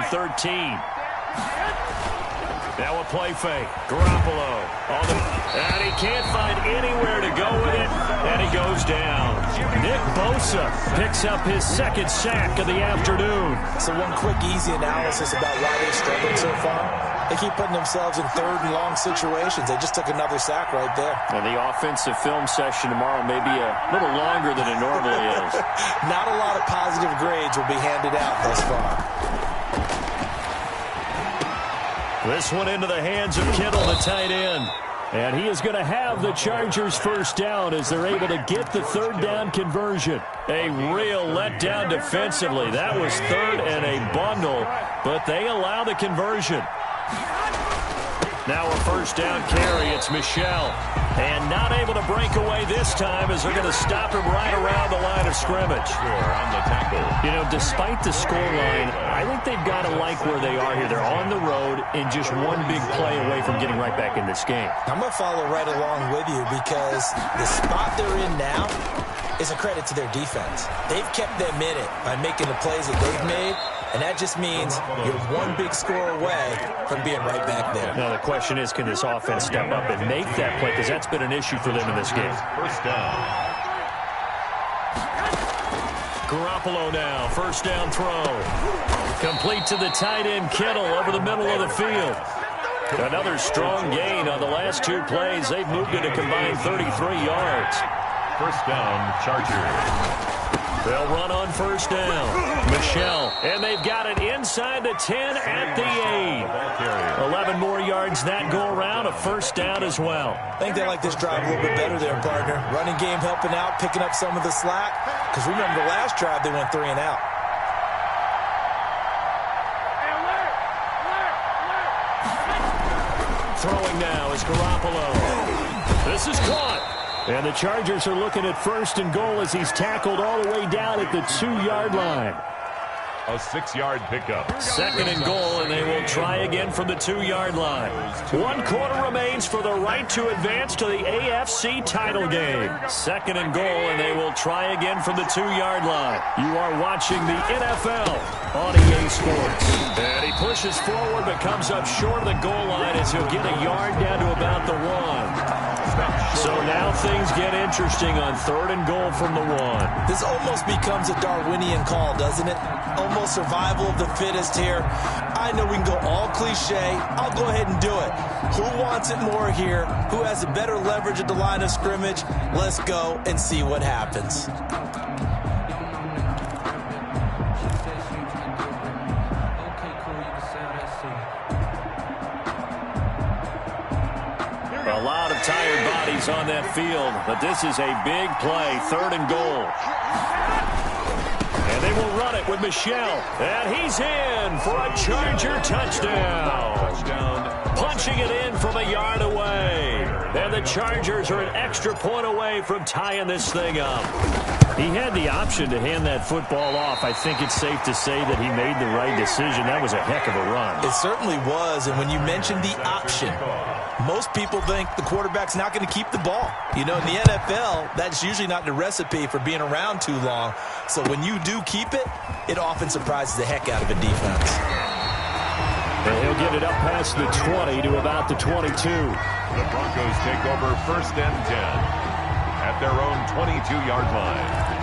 13. Now a play fake. Garoppolo. And he can't find anywhere to go with it. And he goes down. Nick Bosa picks up his second sack of the afternoon. So one quick, easy analysis about why they've struggled so far. They keep putting themselves in third and long situations. They just took another sack right there. And the offensive film session tomorrow may be a little longer than it normally is. Not a lot of positive grades will be handed out thus far. This one into the hands of Kittle, the tight end. And he is going to have the Chargers first down as they're able to get the third down conversion. A real letdown defensively. That was third and a bundle, but they allow the conversion. Now a first down carry. It's Michel. And not able to break away this time as they're going to stop him right around the line of scrimmage. On the tackle. You know, despite the scoreline, I think they've got to like where they are here. They're on the road and just one big play away from getting right back in this game. I'm going to follow right along with you because the spot they're in now is a credit to their defense. They've kept them in it by making the plays that they've made, and that just means you're one big score away from being right back there. Now the question is, can this offense step up and make that play? Because that's been an issue for them in this game. First down. Garoppolo now, first down throw. Complete to the tight end, Kittle, over the middle of the field. Another strong gain on the last two plays. They've moved it a combined 33 yards. First down, Chargers. They'll run on first down. Michel, and they've got it inside the 10 at the 8. 11 more yards that go around, a first down as well. I think they like this drive a little bit better there, partner. Running game helping out, picking up some of the slack. Because remember, the last drive they went 3 and out. Throwing now is Garoppolo. This is caught. And the Chargers are looking at first and goal as he's tackled all the way down at the 2-yard line. A 6-yard pickup. Second and goal, and they will try again from the 2-yard line. 1 quarter remains for the right to advance to the AFC title game. Second and goal, and they will try again from the 2-yard line. You are watching the NFL on EA Sports. And he pushes forward but comes up short of the goal line as he'll get a yard down to about the 1. So now things get interesting on third and goal from the 1. This almost becomes a Darwinian call, doesn't it? Almost survival of the fittest here. I know we can go all cliche. I'll go ahead and do it. Who wants it more here? Who has a better leverage at the line of scrimmage? Let's go and see what happens. A lot of tired bodies on that field, but this is a big play, third and goal. And they will run it with Michel. And he's in for a Charger touchdown. Punching it in from a yard away. And the Chargers are an extra point away from tying this thing up. He had the option to hand that football off. I think it's safe to say that he made the right decision. That was a heck of a run. It certainly was. And when you mentioned the option, most people think the quarterback's not going to keep the ball. You know, in the NFL, that's usually not the recipe for being around too long. So when you do keep it, it often surprises the heck out of a defense. And he'll get it up past the 20 to about the 22. The Broncos take over first and 10 at their own 22-yard line.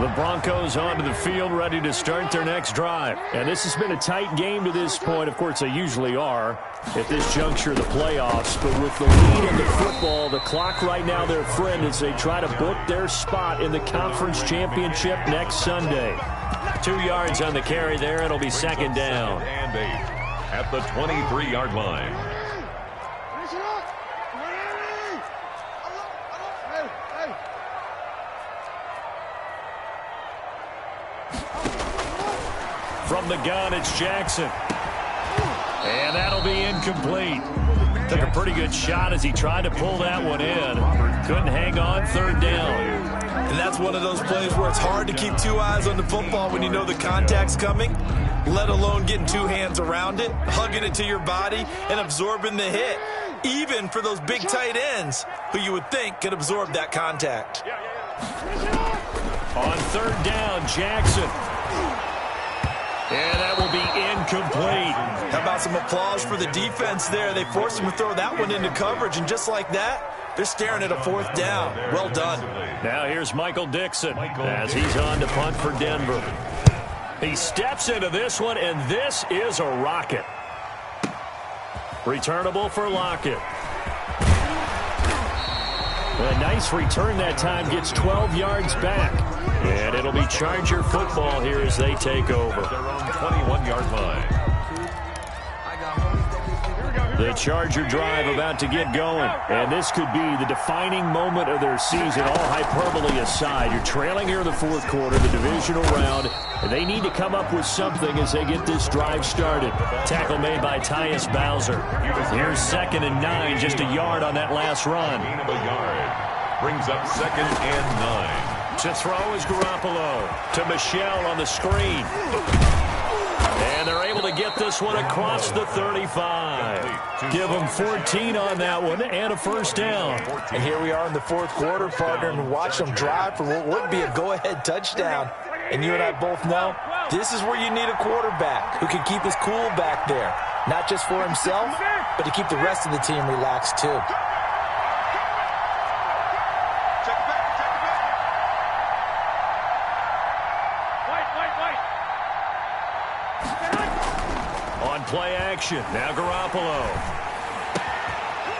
The Broncos onto the field, ready to start their next drive. And this has been a tight game to this point. Of course, they usually are at this juncture of the playoffs. But with the lead in the football, the clock right now, their friend, as they try to book their spot in the conference championship next Sunday. 2 yards on the carry there. It'll be second down. And 8 at the 23-yard line. From the gun, it's Jackson. And that'll be incomplete. Took a pretty good shot as he tried to pull that one in. Couldn't hang on, third down. And that's one of those plays where it's hard to keep 2 eyes on the football when you know the contact's coming, let alone getting 2 hands around it, hugging it to your body, and absorbing the hit, even for those big tight ends who you would think could absorb that contact. On third down, Jackson. incomplete. How about some applause for the defense there? They forced him to throw that one into coverage, and just like that, they're staring at a fourth down. Well done. Now here's Michael Dixon as he's on to punt for Denver. He steps into this one, and this is a rocket. Returnable for Lockett. A nice return that time, gets 12 yards back. And it'll be Charger football here as they take over. Their own 21-yard line. The Charger drive about to get going. And this could be the defining moment of their season, all hyperbole aside. You're trailing here in the fourth quarter, the divisional round. And they need to come up with something as they get this drive started. Tackle made by Tyus Bowser. Here's 2nd and 9, just a yard on that last run. Gain of a yard. Brings up 2nd and 9. To throw is Garoppolo. To Michel on the screen. And they're able to get this one across the 35. Give them 14 on that one and a first down. And here we are in the fourth quarter, partner, and watch them drive for what would be a go-ahead touchdown. And you and I both know this is where you need a quarterback who can keep his cool back there. Not just for himself, but to keep the rest of the team relaxed too. Play action. Now Garoppolo.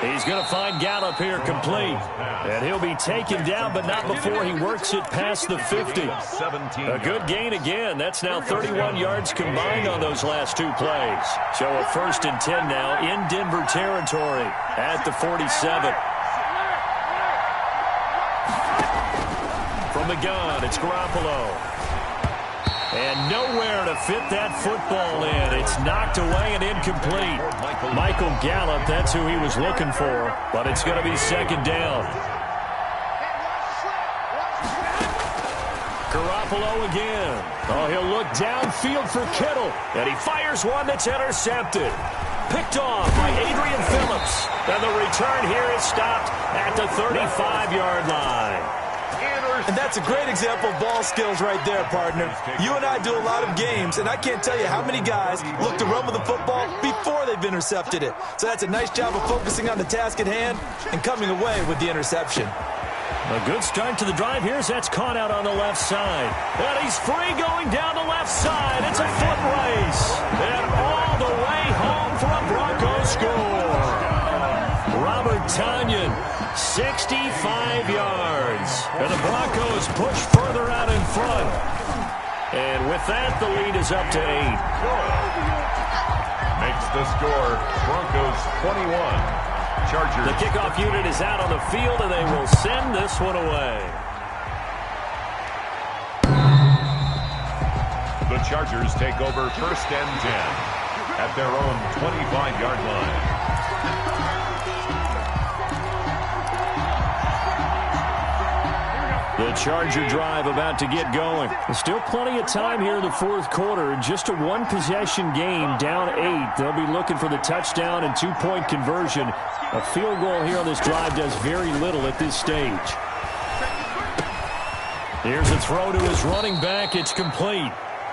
He's going to find Gallup here complete. And he'll be taken down, but not before he works it past the 50. A good gain again. That's now 31 yards combined on those last two plays. So a 1st and 10 now in Denver territory at the 47. From the gun, it's Garoppolo. And nowhere to fit that football in. It's knocked away and incomplete. Michael Gallup, that's who he was looking for. But it's going to be 2nd down. Garoppolo again. Oh, he'll look downfield for Kittle. And he fires one that's intercepted. Picked off by Adrian Phillips. And the return here is stopped at the 35-yard line. And that's a great example of ball skills right there, partner. You and I do a lot of games, and I can't tell you how many guys look to run with the football before they've intercepted it. So that's a nice job of focusing on the task at hand and coming away with the interception. A good start to the drive. Here's that's caught out on the left side. And he's free going down the left side. It's a foot race. And all the way home for a Broncos score. Robert Tonyan, 65 yards. And the Broncos push further out in front. And with that, the lead is up to 8. Makes the score Broncos 21. Chargers. The kickoff unit is out on the field, and they will send this one away. The Chargers take over 1st and 10 at their own 25-yard line. The Charger drive about to get going. There's still plenty of time here in the fourth quarter. Just a one-possession game, down 8. They'll be looking for the touchdown and two-point conversion. A field goal here on this drive does very little at this stage. Here's a throw to his running back. It's complete.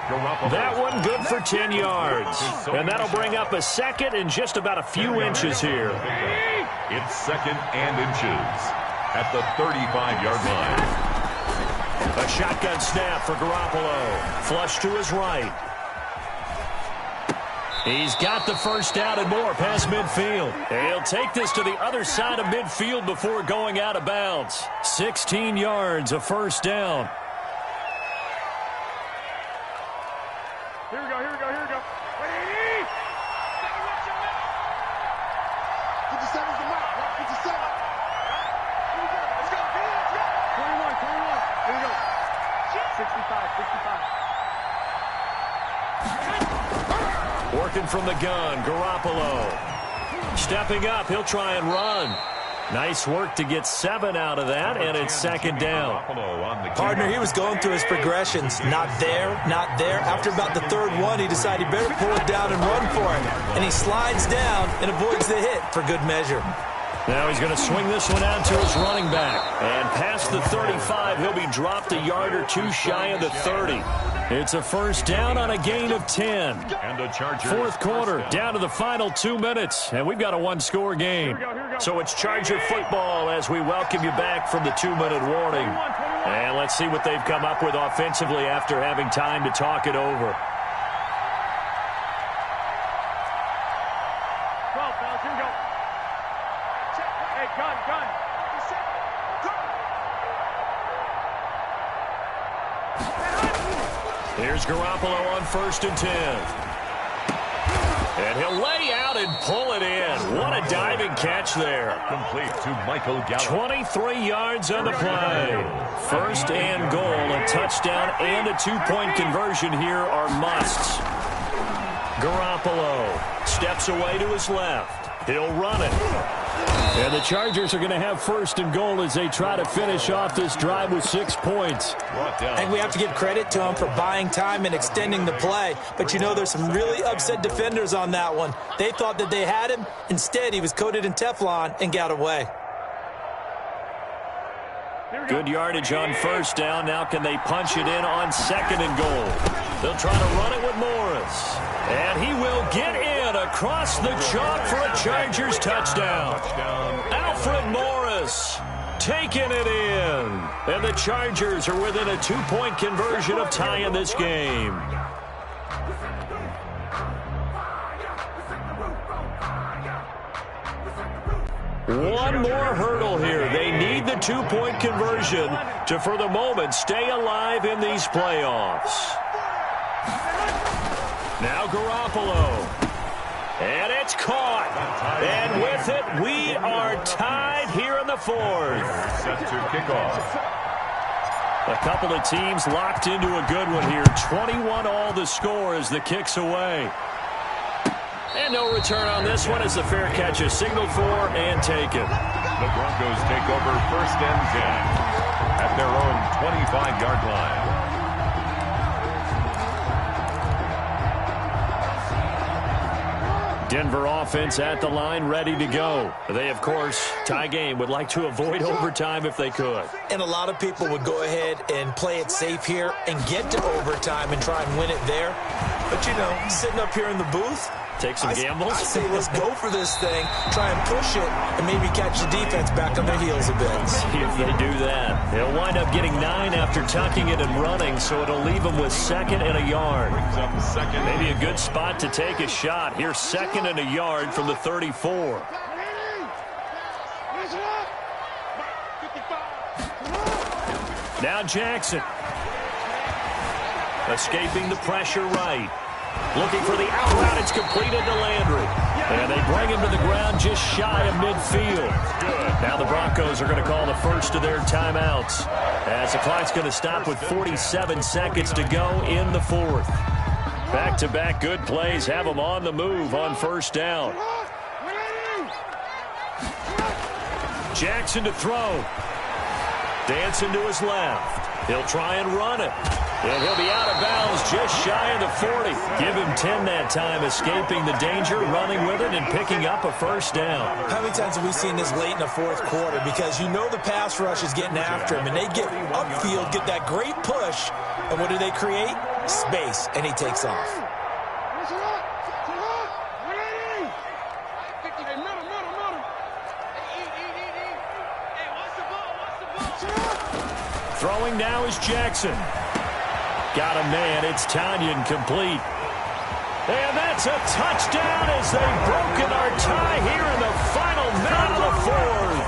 That one good for 10 yards. And that'll bring up a 2nd and just about a few inches here. It's 2nd and inches at the 35-yard line. A shotgun snap for Garoppolo. Flush to his right. He's got the first down and more past midfield. He'll take this to the other side of midfield before going out of bounds. 16 yards, a first down. Here we go, here we go, here we go. Ready? 57's the mark, 57. Here we go, let's go, let's go. 21, 21, here we go. 65, 65. Working from the gun, Garoppolo. Stepping up, he'll try and run. Nice work to get 7 out of that, and it's 2nd down. Partner, he was going through his progressions. Not there, not there. After about the 3rd one, he decided he better pull it down and run for it. And he slides down and avoids the hit for good measure. Now he's going to swing this one out to his running back. And past the 35, he'll be dropped a yard or two shy of the 30. It's a first down on a gain of 10. And the Chargers. Fourth quarter, down to the final 2 minutes, and we've got a one-score game. So it's Charger football as we welcome you back from the 2-minute warning. And let's see what they've come up with offensively after having time to talk it over. 12, fellas, here we go. Check. Hey, gun. Here's Garoppolo on 1st and 10. And he'll lay out and pull it in. What a diving catch there. Complete to Michael Gallup. 23 yards on the play. 1st and goal. A touchdown and a 2-point conversion here are musts. Garoppolo steps away to his left. He'll run it. And the Chargers are going to have 1st and goal as they try to finish off this drive with 6 points. I think we have to give credit to him for buying time and extending the play. But, you know, there's some really upset defenders on that one. They thought that they had him. Instead, he was coated in Teflon and got away. Good yardage on 1st down. Now can they punch it in on 2nd and goal? They'll try to run it with Morris. And he will get in across the chalk for a Chargers touchdown. Alfred Morris taking it in. And the Chargers are within a 2-point conversion of tying this game. One more hurdle here. They need the 2-point conversion to, for the moment, stay alive in these playoffs. Now Garoppolo. And it's caught. And with it, we are tied here in the 4th. Set to kick off. A couple of teams locked into a good one here. 21 all the score as the kick's away. And no return on this one as the fair catch is signaled for and taken. The Broncos take over 1st and 10 at their own 25-yard line. Denver offense at the line, ready to go. They, of course, tie game, would like to avoid overtime if they could. And a lot of people would go ahead and play it safe here and get to overtime and try and win it there. But, you know, sitting up here in the booth, take some gambles. I say let's go for this thing, try and push it, and maybe catch the defense back on their heels a bit. See if they do that. They'll wind up getting 9 after tucking it and running, so it'll leave them with 2nd and a yard. Maybe a good spot to take a shot. Here's 2nd and a yard from the 34. Now Jackson. Escaping the pressure right. Looking for the out route. It's completed to Landry. And they bring him to the ground just shy of midfield. Now the Broncos are going to call the first of their timeouts as the clock's going to stop with 47 seconds to go in the 4th. Back-to-back good plays have them on the move on 1st down. Jackson to throw. Dancing to his left. He'll try and run it. And he'll be out of bounds just shy of the 40. Give him 10 that time, escaping the danger, running with it, and picking up a 1st down. How many times have we seen this late in the 4th quarter? Because you know the pass rush is getting after him, and they get upfield, get that great push, and what do they create? Space, and he takes off. Throwing now is Jackson. Got a man. It's Tanyan complete. And that's a touchdown as they've broken our tie here in the final minute of the 4th.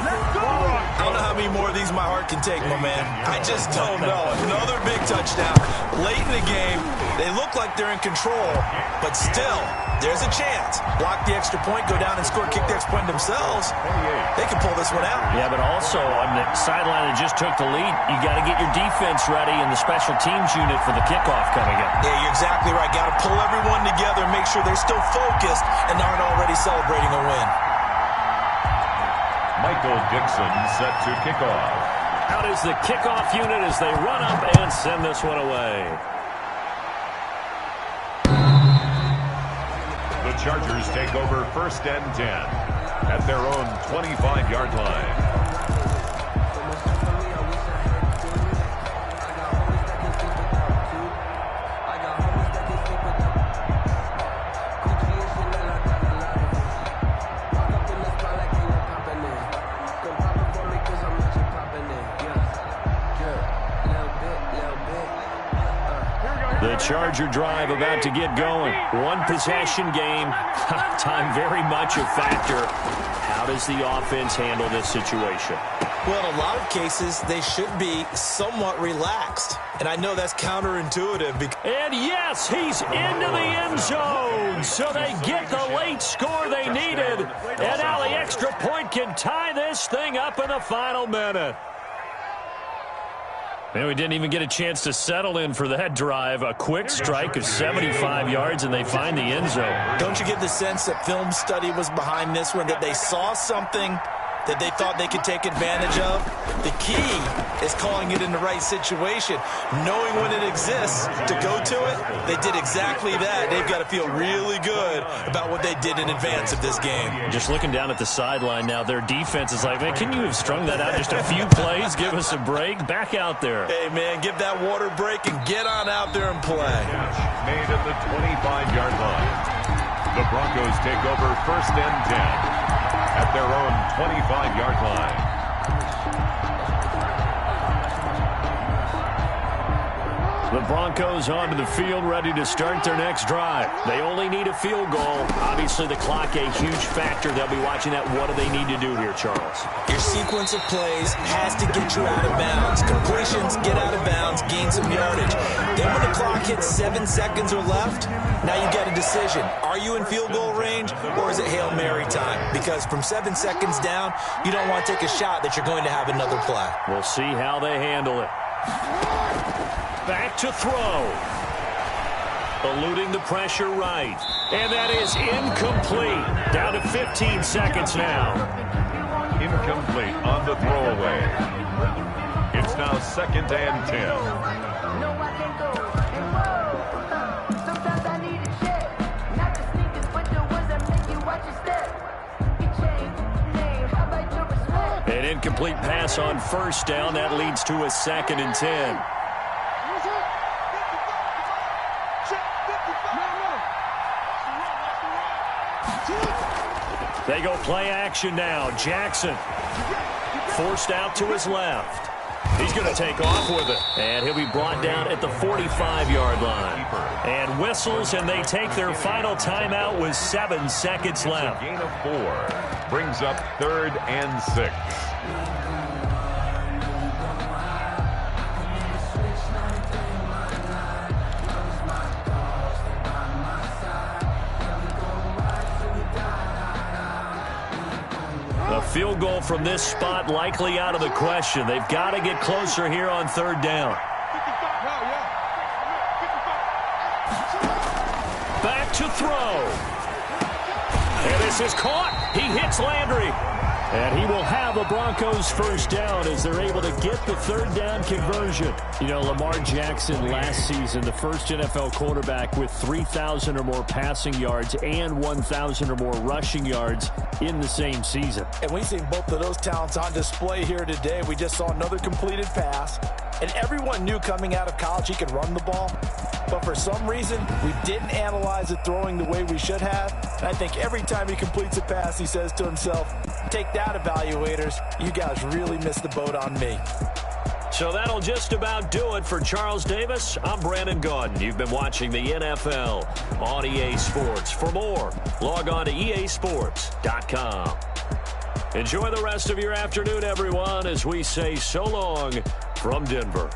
I don't know how many more of these my heart can take, my man. I just don't know. Another big touchdown. Late in the game, they look like they're in control, but still, there's a chance. Block the extra point, go down and score, kick the extra point themselves. They can pull this one out. Yeah, but also on the sideline that just took the lead, you got to get your defense ready and the special teams unit for the kickoff coming up. Yeah, you're exactly right. Got to pull everyone together and make sure they're still focused and aren't already celebrating a win. Michael Dixon set to kick off. Out is the kickoff unit as they run up and send this one away. The Chargers take over 1st and 10 at their own 25-yard line. Charger drive about to get going. One possession game. Time very much a factor. How does the offense handle this situation? Well, in a lot of cases, they should be somewhat relaxed. And I know that's counterintuitive. And yes, he's into the end zone. So they get the late score they needed. And now the extra point can tie this thing up in the final minute. Man, we didn't even get a chance to settle in for that drive. A quick strike of 75 yards, and they find the end zone. Don't you get the sense that film study was behind this one, that they saw something that they thought they could take advantage of? The key is calling it in the right situation. Knowing when it exists to go to it, they did exactly that. They've got to feel really good about what they did in advance of this game. Just looking down at the sideline now, their defense is like, man, can you have strung that out just a few plays? Give us a break. Back out there. Hey, man, give that water break and get on out there and play. Made at the 25-yard line. The Broncos take over 1st and 10 at their own 25-yard line. The Broncos onto the field, ready to start their next drive. They only need a field goal. Obviously, the clock a huge factor. They'll be watching that. What do they need to do here, Charles? Your sequence of plays has to get you out of bounds. Completions, get out of bounds, gain some yardage. Then when the clock hits 7 seconds or left, now you get a decision. Are you in field goal range, or is it Hail Mary time? Because from 7 seconds down, you don't want to take a shot that you're going to have another play. We'll see how they handle it. Back to throw. Eluding the pressure right. And that is incomplete. Down to 15 seconds now. Incomplete on the throwaway. It's now 2nd and 10. An incomplete pass on 1st down. That leads to a 2nd and 10. They go play action now. Jackson forced out to his left. He's going to take off with it. And he'll be brought down at the 45-yard line. And whistles, and they take their final timeout with 7 seconds left. Gain of 4 brings up 3rd and 6. A field goal from this spot likely out of the question. They've got to get closer here on 3rd down. Back to throw. And this is caught. He hits Landry. And he will have a Broncos 1st down as they're able to get the 3rd down conversion. You know, Lamar Jackson last season, the first NFL quarterback with 3,000 or more passing yards and 1,000 or more rushing yards in the same season. And we've seen both of those talents on display here today. We just saw another completed pass. And everyone knew coming out of college he could run the ball. But for some reason, we didn't analyze it throwing the way we should have. And I think every time he completes a pass, he says to himself, take that, evaluators. You guys really missed the boat on me. So that'll just about do it for Charles Davis. I'm Brandon Gaudin. You've been watching the NFL on EA Sports. For more, log on to easports.com. Enjoy the rest of your afternoon, everyone, as we say so long from Denver.